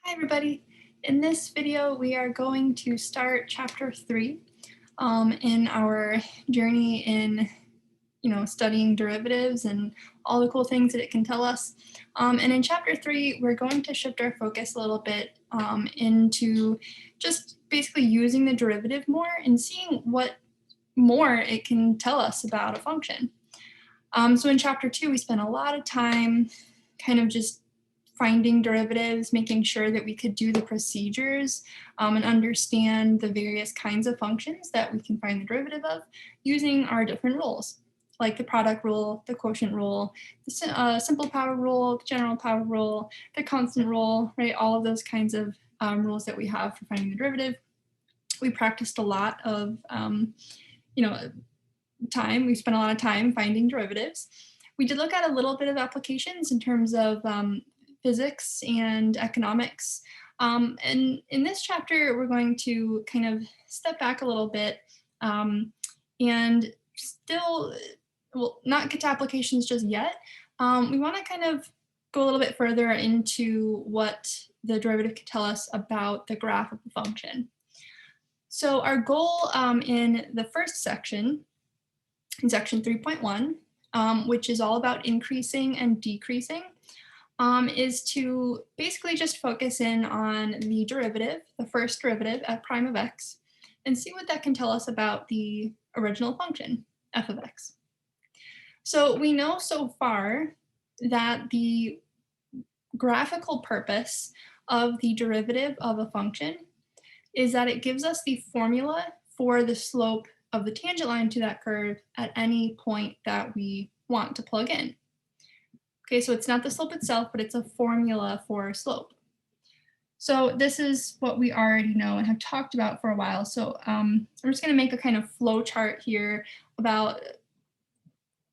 Hi everybody. In this video, we are going to start chapter 3 in our journey in, studying derivatives and all the cool things that it can tell us. And in chapter 3, we're going to shift our focus a little bit into just basically using the derivative more and seeing what more it can tell us about a function. So in chapter 2, we spent a lot of time kind of just finding derivatives, making sure that we could do the procedures and understand the various kinds of functions that we can find the derivative of using our different rules, like the product rule, the quotient rule, the simple power rule, the general power rule, the constant rule, right? All of those kinds of rules that we have for finding the derivative. We practiced a lot of, time. We spent a lot of time finding derivatives. We did look at a little bit of applications in terms of physics and economics. And in this chapter, we're going to kind of step back a little bit and still, well, not get to applications just yet. We want to kind of go a little bit further into what the derivative can tell us about the graph of the function. So our goal in the first section, in section 3.1, which is all about increasing and decreasing, is to basically just focus in on the derivative, the first derivative, f prime of x, and see what that can tell us about the original function, f of x. So we know so far that the graphical purpose of the derivative of a function is that it gives us the formula for the slope of the tangent line to that curve at any point that we want to plug in. Okay, so it's not the slope itself, but it's a formula for slope. So this is what we already know and have talked about for a while. So I'm just going to make a kind of flow chart here about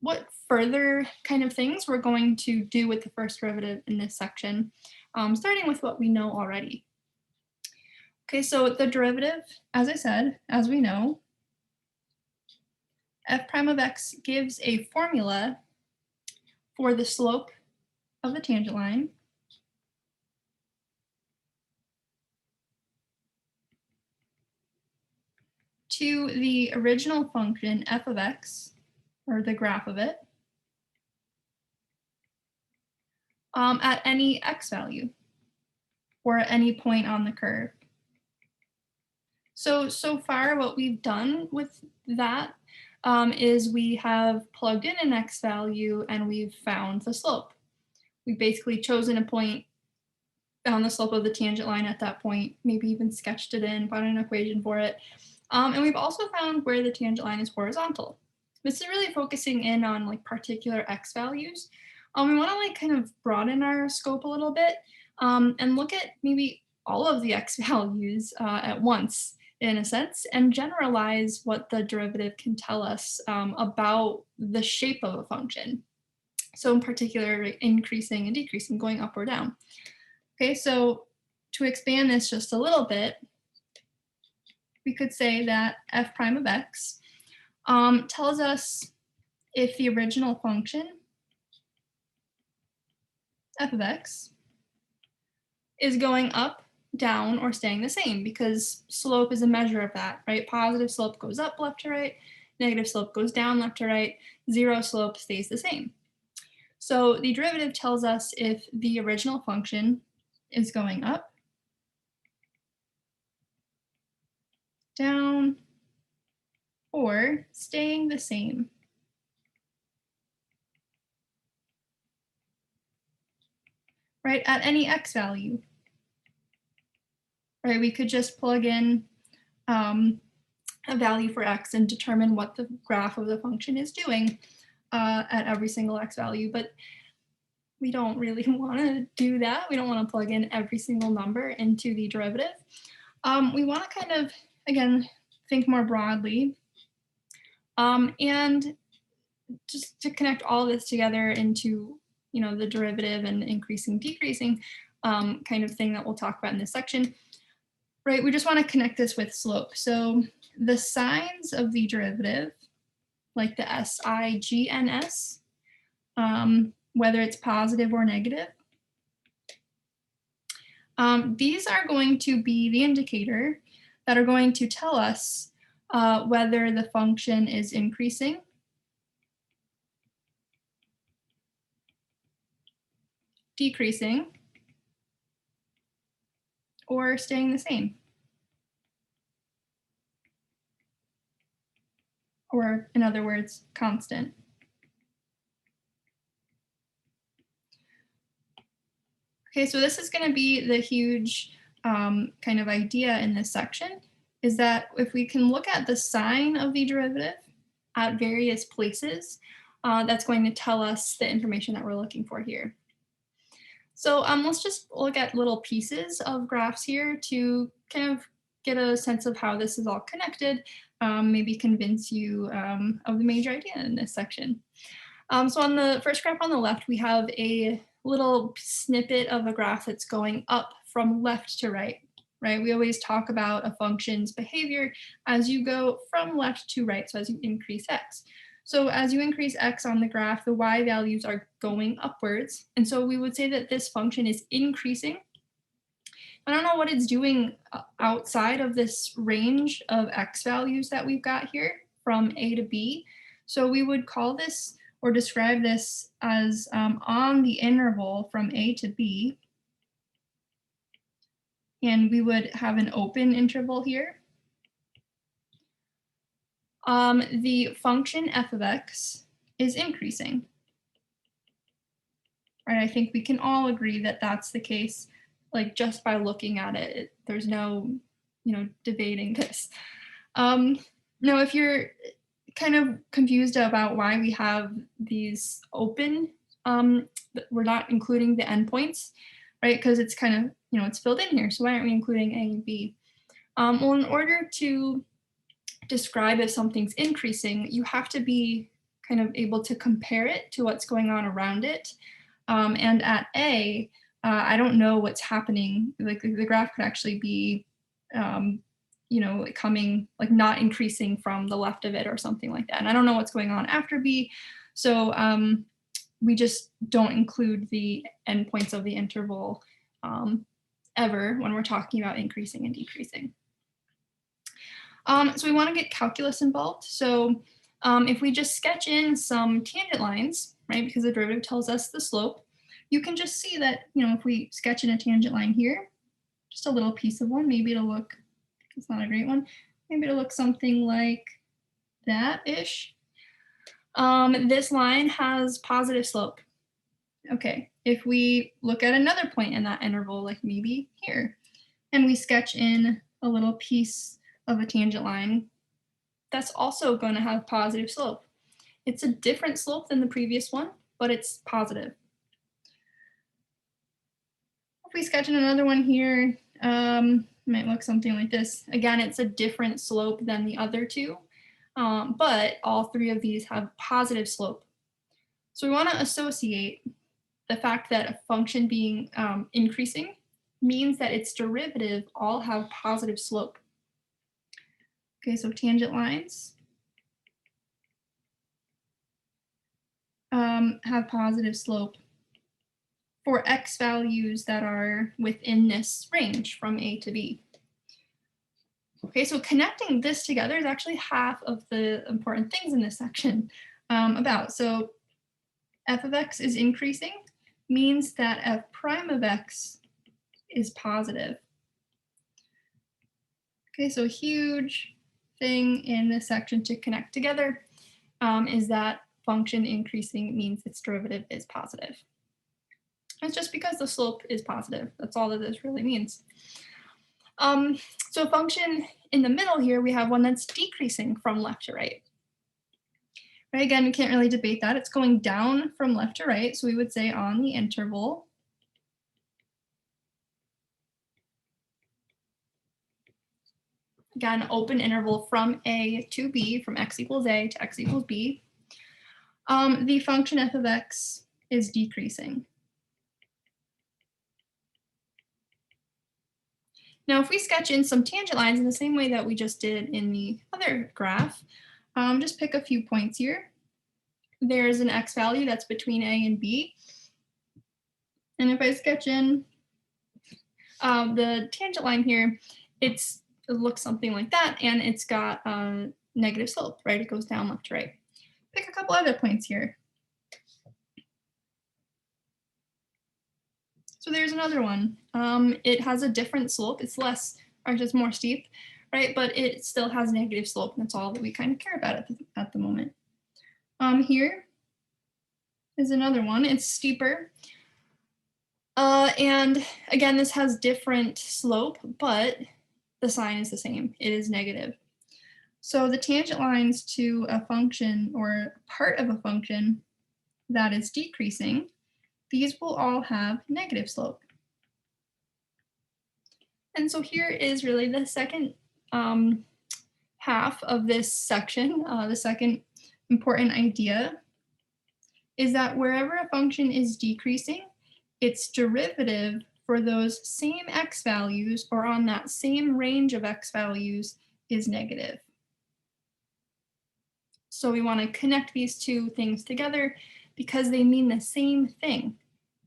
what further kind of things we're going to do with the first derivative in this section, starting with what we know already. Okay, so the derivative, as I said, as we know, f prime of x gives a formula for the slope of the tangent line to the original function f of x, or the graph of it, at any x value, or at any point on the curve. So far what we've done with that is we have plugged in an x value and we've found the slope. We've basically chosen a point, found the slope of the tangent line at that point, maybe even sketched it in, found an equation for it. And we've also found where the tangent line is horizontal. This is really focusing in on like particular x values. We want to like kind of broaden our scope a little bit and look at maybe all of the x values at once, in a sense, and generalize what the derivative can tell us about the shape of a function. So in particular, increasing and decreasing, going up or down. Okay, so to expand this just a little bit, we could say that f prime of x tells us if the original function, f of x, is going up, down, or staying the same, because slope is a measure of that, right? Positive slope goes up left to right, negative slope goes down left to right, zero slope stays the same. So the derivative tells us if the original function is going up, down, or staying the same. Right, at any x value. Right, we could just plug in a value for x and determine what the graph of the function is doing at every single x value, but we don't really want to do that. We don't want to plug in every single number into the derivative. We want to kind of, again, think more broadly and just to connect all this together into, the derivative and increasing, decreasing kind of thing that we'll talk about in this section. Right, we just want to connect this with slope. So the signs of the derivative, like the SIGNS, whether it's positive or negative, These are going to be the indicator that are going to tell us whether the function is increasing, decreasing, or staying the same, or in other words, constant. Okay, so this is going to be the huge kind of idea in this section, is that if we can look at the sign of the derivative at various places, that's going to tell us the information that we're looking for here. So let's just look at little pieces of graphs here to kind of get a sense of how this is all connected, maybe convince you of the major idea in this section. So on the first graph on the left, we have a little snippet of a graph that's going up from left to right, right? We always talk about a function's behavior as you go from left to right, so as you increase x. So as you increase x on the graph, the y values are going upwards. And so we would say that this function is increasing. I don't know what it's doing outside of this range of x values that we've got here from a to b. So we would call this or describe this as on the interval from a to b. And we would have an open interval here. The function f of x is increasing. Right, I think we can all agree that that's the case, like just by looking at it, there's no, debating this. Now, if you're kind of confused about why we have these open, we're not including the endpoints, right? Because it's kind of, it's filled in here. So why aren't we including A and B? Well, in order to describe if something's increasing, you have to be kind of able to compare it to what's going on around it. And at A, I don't know what's happening. Like the graph could actually be, coming, like not increasing from the left of it or something like that. And I don't know what's going on after B. So we just don't include the endpoints of the interval ever when we're talking about increasing and decreasing. So we want to get calculus involved. So if we just sketch in some tangent lines, right, because the derivative tells us the slope, you can just see that, if we sketch in a tangent line here, just a little piece of one, maybe it'll look, it's not a great one, maybe it'll look something like that-ish. This line has positive slope. Okay, if we look at another point in that interval, like maybe here, and we sketch in a little piece of a tangent line, that's also going to have positive slope. It's a different slope than the previous one, but it's positive. If we sketch in another one here, it might look something like this. Again, it's a different slope than the other two, but all three of these have positive slope. So we want to associate the fact that a function being increasing means that its derivative all have positive slope. Okay, so tangent lines have positive slope for x values that are within this range from a to b. Okay, so connecting this together is actually half of the important things in this section about. So f of x is increasing means that f prime of x is positive. Okay, so a huge thing in this section to connect together is that function increasing means its derivative is positive. It's just because the slope is positive. That's all that this really means. So a function in the middle here, we have one that's decreasing from left to right. Right, again, we can't really debate that. It's going down from left to right. So we would say on the interval, again, open interval from a to b, from x equals a to x equals b, the function f of x is decreasing. Now, if we sketch in some tangent lines in the same way that we just did in the other graph, just pick a few points here. There's an x value that's between a and b. And if I sketch in the tangent line here, it looks something like that, and it's got a negative slope, right? It goes down left to right. Pick a couple other points here. So there's another one. It has a different slope. It's less, or just more steep, right? But it still has negative slope, and that's all that we kind of care about at the moment. Here is another one. It's steeper. And again, this has different slope, but the sign is the same. It is negative. So the tangent lines to a function or part of a function that is decreasing, these will all have negative slope. And so here is really the second half of this section. The second important idea is that wherever a function is decreasing, its derivative for those same x values or on that same range of x values is negative. So we want to connect these two things together because they mean the same thing,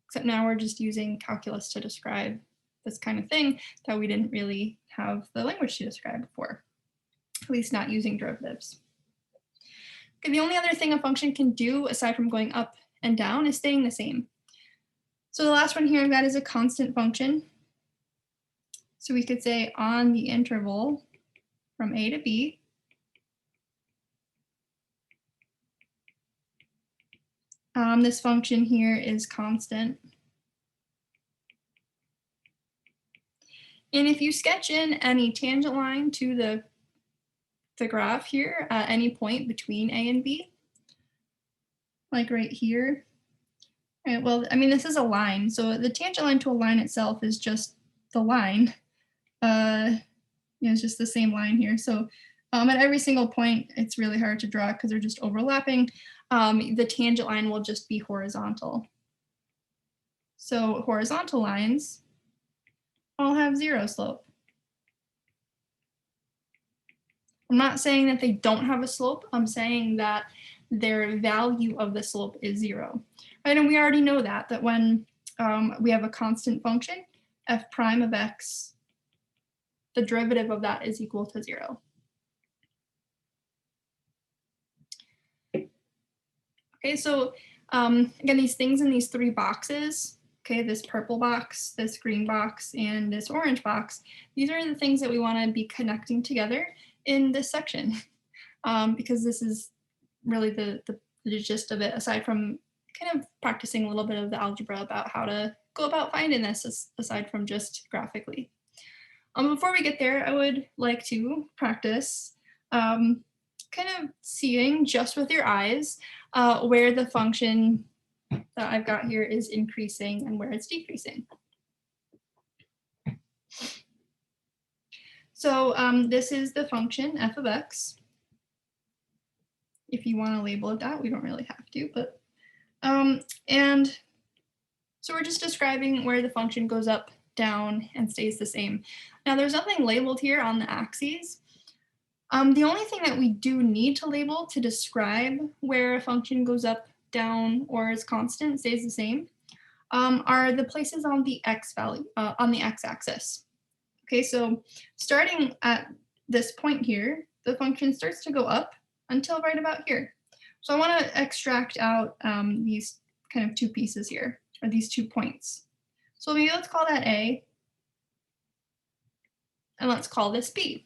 except now we're just using calculus to describe this kind of thing that we didn't really have the language to describe before, at least not using derivatives. Okay, the only other thing a function can do aside from going up and down is staying the same. So the last one here, that is a constant function. So we could say on the interval from a to b, this function here is constant. And if you sketch in any tangent line to the graph here at any point between a and b, like right here, right, well, I mean, this is a line. So the tangent line to a line itself is just the line. It's just the same line here. So at every single point, it's really hard to draw because they're just overlapping. The tangent line will just be horizontal. So horizontal lines all have zero slope. I'm not saying that they don't have a slope. I'm saying that their value of the slope is zero. Right? And we already know that when we have a constant function, f prime of x, the derivative of that is equal to 0. Okay, so again, these things in these three boxes, okay, this purple box, this green box, and this orange box, these are the things that we want to be connecting together in this section, because this is really the gist of it, aside from kind of practicing a little bit of the algebra about how to go about finding this, aside from just graphically. Before we get there, I would like to practice kind of seeing just with your eyes where the function that I've got here is increasing and where it's decreasing. So this is the function f of x. If you want to label it that, we don't really have to, but and so we're just describing where the function goes up, down, and stays the same. Now there's nothing labeled here on the axes. The only thing that we do need to label to describe where a function goes up, down, or is constant, stays the same, are the places on the x value, on the x-axis. Okay, so starting at this point here, the function starts to go up until right about here. So I want to extract out these kind of two pieces here, or these 2 points. So maybe let's call that A, and let's call this B.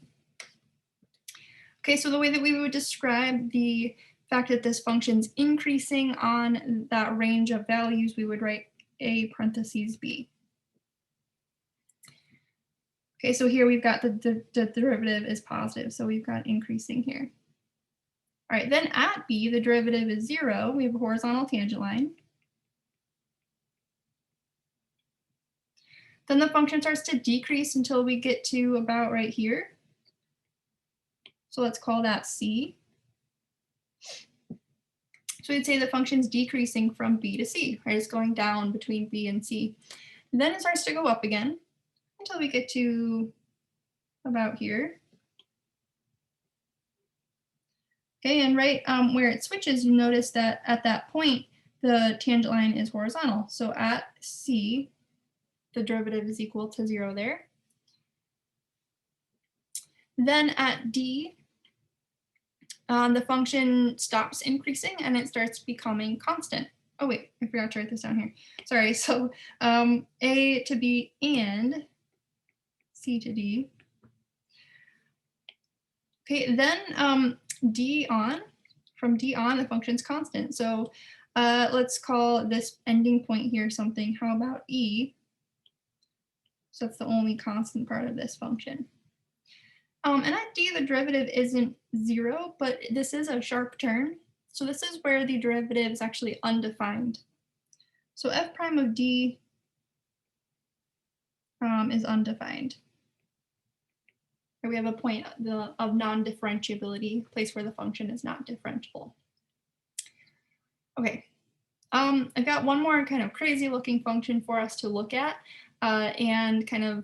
Okay, so the way that we would describe the fact that this function's increasing on that range of values, we would write A parentheses B. Okay, so here we've got the derivative is positive, so we've got increasing here. All right, then at B, the derivative is 0. We have a horizontal tangent line. Then the function starts to decrease until we get to about right here. So let's call that C. So we'd say the function's decreasing from B to C, right? It's going down between B and C. Then it starts to go up again until we get to about here. Okay, and right where it switches, you notice that at that point, the tangent line is horizontal. So at C, the derivative is equal to 0 there. Then at d, the function stops increasing and it starts becoming constant. Oh wait, I forgot to write this down here. Sorry, so a to b and c to d. Okay, then d on, from d on, the function's constant. So let's call this ending point here something. How about e? So that's the only constant part of this function. And at d, the derivative isn't 0, but this is a sharp turn. So this is where the derivative is actually undefined. So f prime of d is undefined. Or we have a point of non-differentiability, place where the function is not differentiable. Okay, I've got one more kind of crazy looking function for us to look at and kind of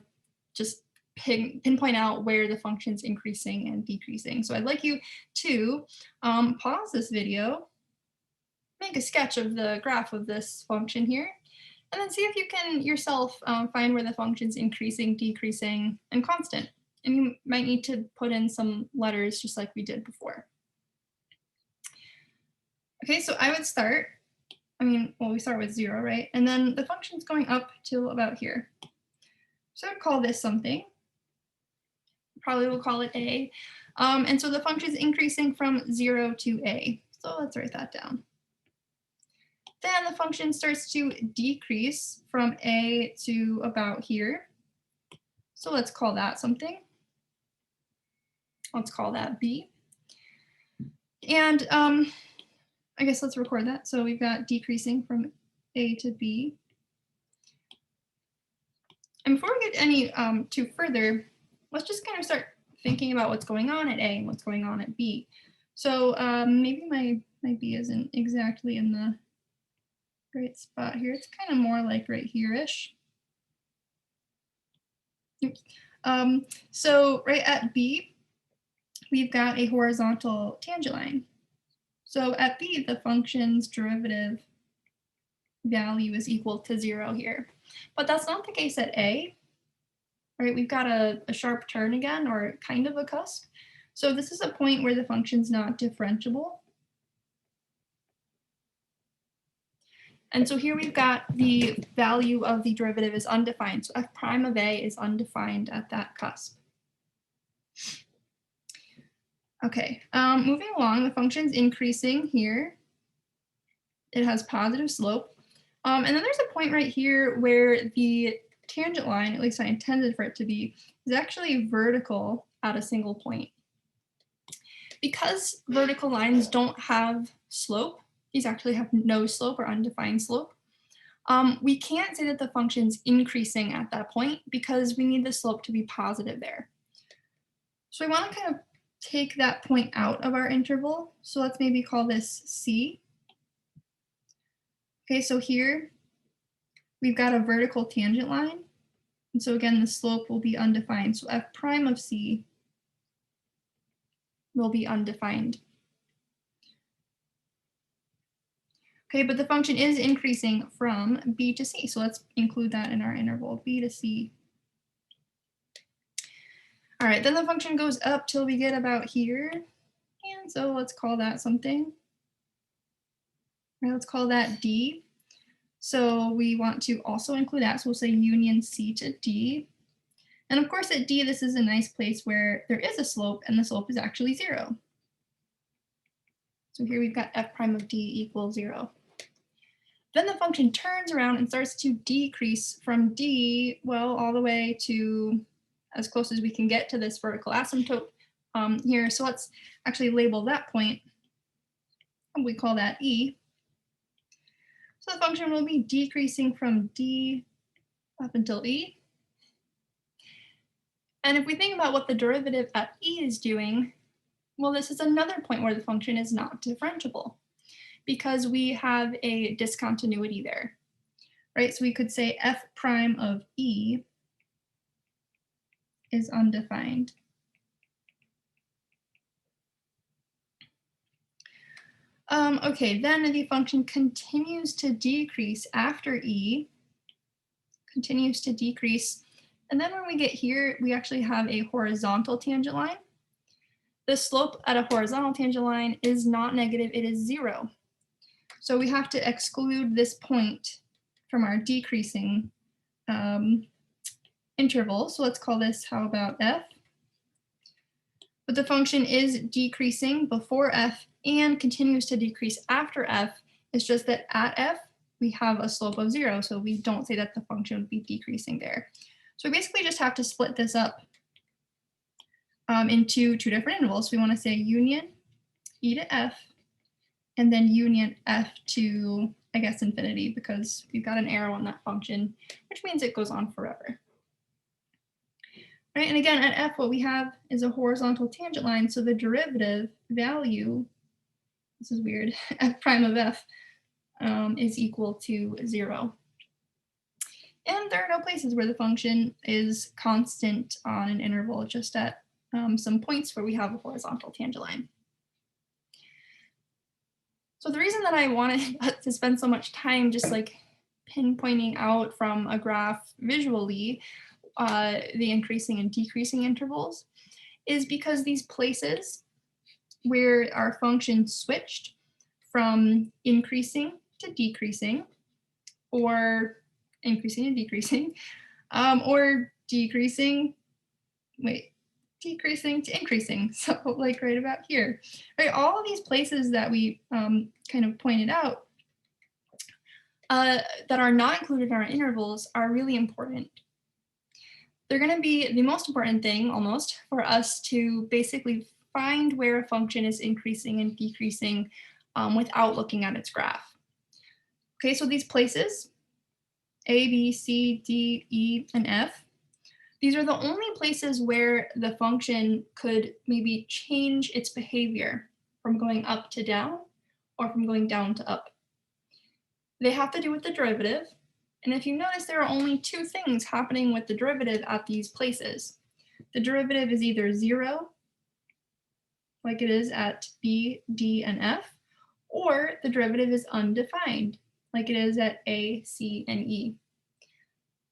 just pinpoint out where the function's increasing and decreasing. So I'd like you to pause this video, make a sketch of the graph of this function here, and then see if you can yourself find where the function's increasing, decreasing, and constant. And you might need to put in some letters just like we did before. Okay, so I would start, we start with 0, right? And then the function's going up till about here. So I'd call this something. Probably we'll call it a. And so the function is increasing from 0 to a. So let's write that down. Then the function starts to decrease from a to about here. So let's call that something. Let's call that b. And I guess let's record that. So we've got decreasing from a to b. And before we get any too further, let's just kind of start thinking about what's going on at A and what's going on at B. So maybe my B isn't exactly in the right spot here. It's kind of more like right here-ish. Oops. So right at B, we've got a horizontal tangent line. So at B, the function's derivative value is equal to 0 here. But that's not the case at A. Right, we've got a sharp turn again, or kind of a cusp. So this is a point where the function's not differentiable. And so here we've got the value of the derivative is undefined. So f prime of a is undefined at that cusp. Okay, moving along, the function's increasing here. It has positive slope. And then there's a point right here where the tangent line, at least I intended for it to be, is actually vertical at a single point. Because vertical lines don't have slope, these actually have no slope or undefined slope, we can't say that the function's increasing at that point because we need the slope to be positive there. So we want to kind of take that point out of our interval. So let's maybe call this C. Okay, so here we've got a vertical tangent line. And so again, the slope will be undefined. So f prime of C will be undefined. Okay, but the function is increasing from B to C. So let's include that in our interval, B to C. All right, then the function goes up till we get about here. And so let's call that something. All right, let's call that D. So we want to also include that. So we'll say union C to D. And of course at D, this is a nice place where there is a slope and the slope is actually 0. So here we've got f prime of D equals 0. Then the function turns around and starts to decrease from D, well, all the way to as close as we can get to this vertical asymptote here. So let's actually label that point. We call that E. So the function will be decreasing from D up until E. And if we think about what the derivative at E is doing, well, this is another point where the function is not differentiable because we have a discontinuity there, right? So we could say f prime of E is undefined. Okay, then the function continues to decrease after E, continues to decrease. And then when we get here, we actually have a horizontal tangent line. The slope at a horizontal tangent line is not negative, it is 0. So we have to exclude this point from our decreasing interval. So let's call this, how about f? But the function is decreasing before f and continues to decrease after f. It's just that at f, we have a slope of 0, so we don't say that the function would be decreasing there. So we basically just have to split this up into two different intervals. We want to say union e to f, and then union f to, I guess, infinity, because we've got an arrow on that function, which means it goes on forever. Right, and again, at f, what we have is a horizontal tangent line, so the derivative value, this is weird, f prime of f is equal to 0. And there are no places where the function is constant on an interval, just at some points where we have a horizontal tangent line. So the reason that I wanted to spend so much time just like pinpointing out from a graph visually the increasing and decreasing intervals is because these places where our function switched from increasing to decreasing, or increasing to decreasing, or decreasing to increasing, so like right about here, right? All of these places that we kind of pointed out that are not included in our intervals are really important. They're going to be the most important thing, almost, for us to basically find where a function is increasing and decreasing without looking at its graph. Okay, so these places, A, B, C, D, E, and F, these are the only places where the function could maybe change its behavior from going up to down or from going down to up. They have to do with the derivative. And if you notice, there are only two things happening with the derivative at these places. The derivative is either 0, like it is at B, D, and F, or the derivative is undefined, like it is at A, C, and E.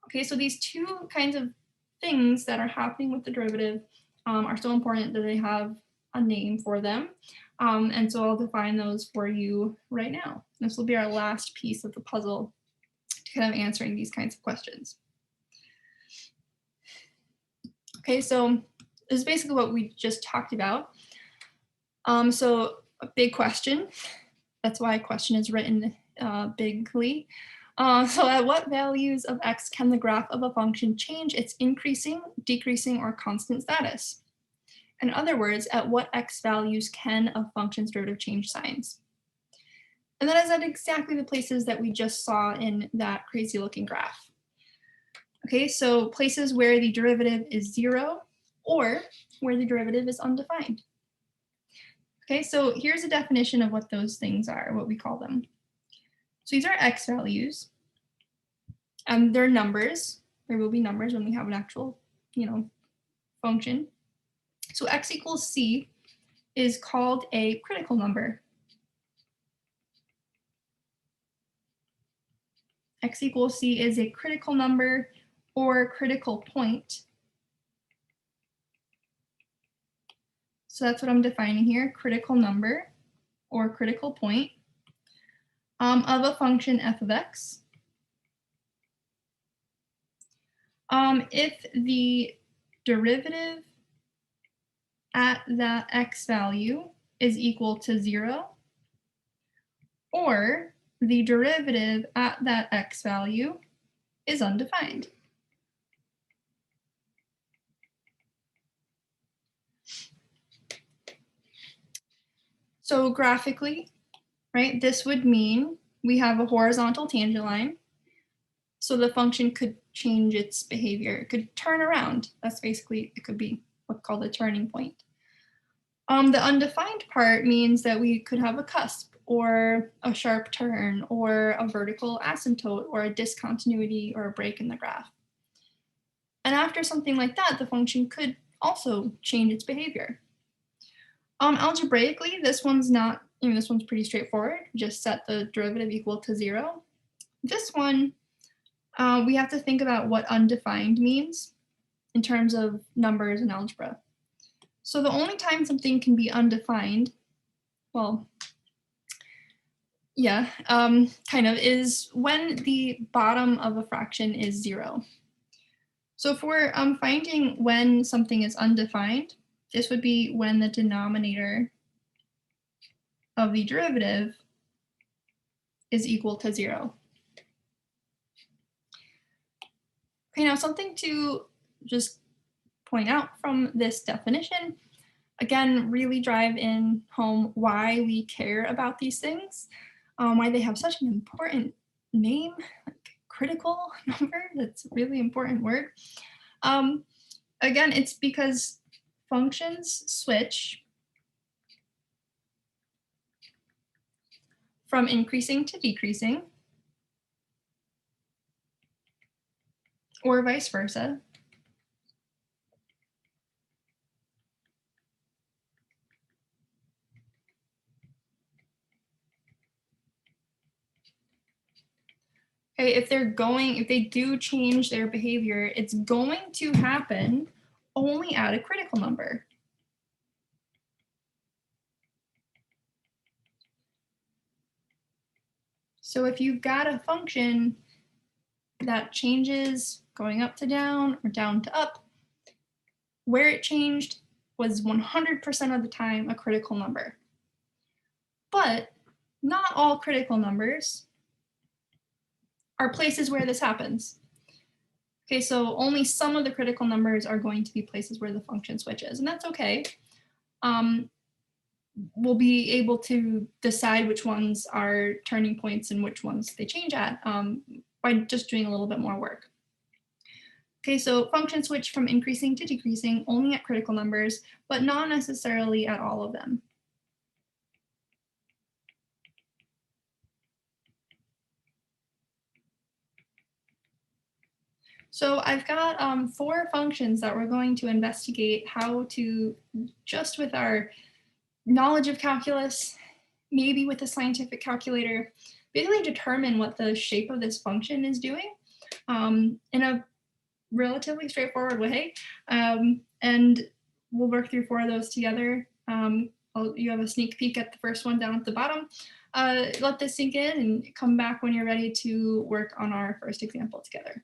Okay, so these two kinds of things that are happening with the derivative are so important that they have a name for them. And so I'll define those for you right now. This will be our last piece of the puzzle to kind of answering these kinds of questions. Okay, so this is basically what we just talked about. So a big question. That's why a question is written bigly. So at what values of x can the graph of a function change its increasing, decreasing, or constant status? In other words, at what x values can a function's derivative change signs? And that is at exactly the places that we just saw in that crazy looking graph. Okay, so places where the derivative is 0 or where the derivative is undefined. Okay, so here's a definition of what those things are, what we call them. So these are x values, and they're numbers. There will be numbers when we have an actual, function. So x equals c is called a critical number. X equals c is a critical number or critical point. So that's what I'm defining here, critical number or critical point of a function f of x. If the derivative at that x value is equal to 0, or the derivative at that x value is undefined. So graphically, right, this would mean we have a horizontal tangent line. So the function could change its behavior. It could turn around. That's basically, it could be what's called a turning point. The undefined part means that we could have a cusp or a sharp turn or a vertical asymptote or a discontinuity or a break in the graph. And after something like that, the function could also change its behavior. Algebraically, this one's not, this one's pretty straightforward. Just set the derivative equal to 0. This one, We have to think about what undefined means in terms of numbers and algebra. So the only time something can be undefined, well, yeah, kind of, is when the bottom of a fraction is 0. So if we're finding when something is undefined, this would be when the denominator of the derivative is equal to 0. Okay, now something to just point out from this definition, again, really drive in home why we care about these things, why they have such an important name, like critical number. That's a really important word. Again, it's because functions switch from increasing to decreasing, or vice versa. Okay, if they do change their behavior, it's going to happen only at a critical number. So if you've got a function that changes going up to down or down to up, where it changed was 100% of the time a critical number. But not all critical numbers are places where this happens. Okay, so only some of the critical numbers are going to be places where the function switches, and that's okay. We'll be able to decide which ones are turning points and which ones they change at by just doing a little bit more work. Okay, so functions switch from increasing to decreasing only at critical numbers, but not necessarily at all of them. So I've got 4 functions that we're going to investigate how to, just with our knowledge of calculus, maybe with a scientific calculator, basically determine what the shape of this function is doing in a relatively straightforward way. And we'll work through 4 of those together. You have a sneak peek at the first one down at the bottom. Let this sink in and come back when you're ready to work on our first example together.